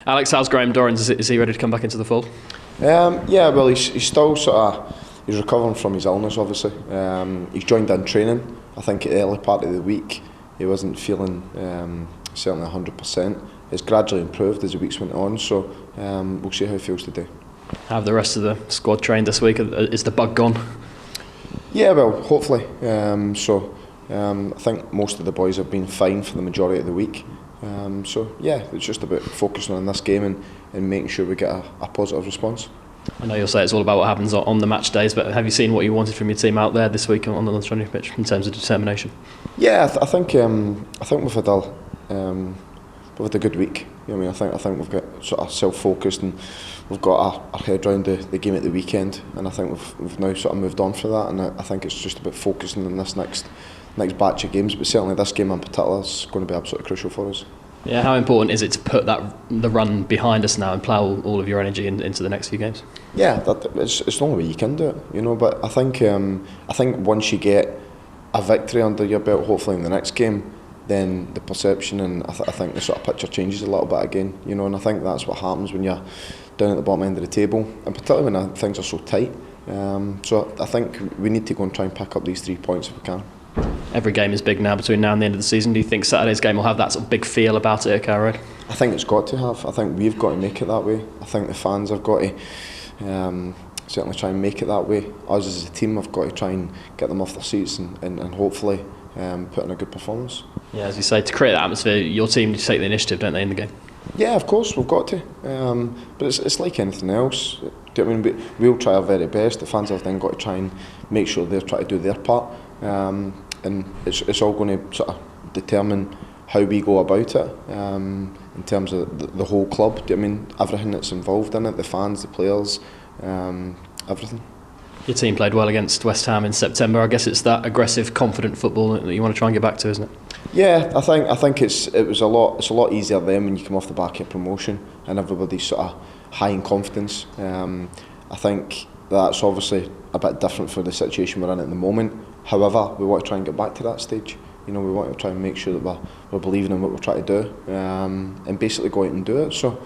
Alex, how's Graham Dorrans? Is he ready to come back into the fold? Yeah, well, he's still he's recovering from his illness, obviously. He's joined in training. I think at the early part of the week he wasn't feeling certainly 100%. It's gradually improved as the weeks went on, so we'll see how he feels today. Have the rest of the squad trained this week? Is the bug gone? Yeah, well, hopefully. I think most of the boys have been fine for the majority of the week. So yeah, it's just about focusing on this game and making sure we get a positive response. I know you'll say it's all about what happens on the match days, but have you seen what you wanted from your team out there this week on the training pitch in terms of determination? Yeah, I think we've had a good week. You know what I mean, I think we've got sort of self-focused and we've got our head round the game at the weekend, and I think we've now sort of moved on for that, and I think it's just about focusing on this next batch of games, but certainly this game in particular is going to be absolutely crucial for us. Yeah, how important is it to put the run behind us now and plough all of your energy into the next few games? Yeah, it's the only way you can do it, you know. But I think once you get a victory under your belt, hopefully in the next game, then the perception and I think the sort of picture changes a little bit again, you know. And I think that's what happens when you're down at the bottom end of the table, and particularly when things are so tight. So I think we need to go and try and pick up these 3 points if we can. Every game is big now between now and the end of the season. Do you think Saturday's game will have that sort of big feel about it at Carrow Road? I think it's got to have. I think we've got to make it that way. I think the fans have got to certainly try and make it that way. Us as a team have got to try and get them off their seats and hopefully put in a good performance. Yeah, as you say, to create that atmosphere, your team need to take the initiative, don't they, in the game? Yeah, of course, we've got to. But it's like anything else. Do you know what I mean? We'll try our very best. The fans have then got to try and make sure they're trying to do their part. And it's all going to sort of determine how we go about it in terms of the whole club. Do you know what I mean? Everything that's involved in it, the fans, the players, everything. Your team played well against West Ham in September. I guess it's that aggressive, confident football that you want to try and get back to, isn't it? Yeah, I think it's a lot easier then when you come off the back of promotion and everybody's sort of high in confidence. I think that's obviously a bit different for the situation we're in at the moment. However, we want to try and get back to that stage. You know, we want to try and make sure that we're believing in what we're trying to do and basically go out and do it. So,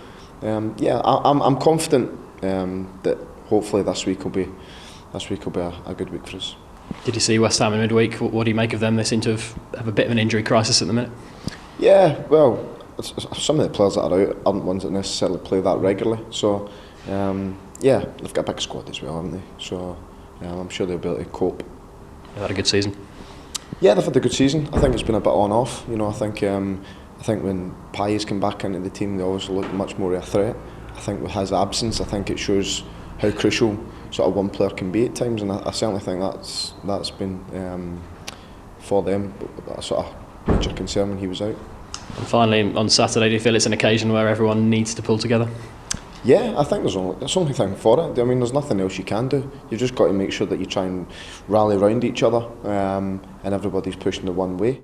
yeah, I'm confident that hopefully this week will be a good week for us. Did you see West Ham in midweek? What do you make of them? They seem to have a bit of an injury crisis at the minute. Yeah, well, some of the players that are out aren't ones that necessarily play that regularly. So, yeah, they've got a big squad as well, haven't they? So, I'm sure they'll be able to cope. They've had a good season. Yeah, they've had a good season. I think it's been a bit on-off. You know, I think when Pai's come back into the team, they always look much more of a threat. I think with his absence, I think it shows how crucial sort of one player can be at times, and I certainly think that's been for them a sort of major concern when he was out. And finally, on Saturday, do you feel it's an occasion where everyone needs to pull together? Yeah, I think there's only thing for it. I mean, there's nothing else you can do. You've just got to make sure that you try and rally around each other and everybody's pushing the one way.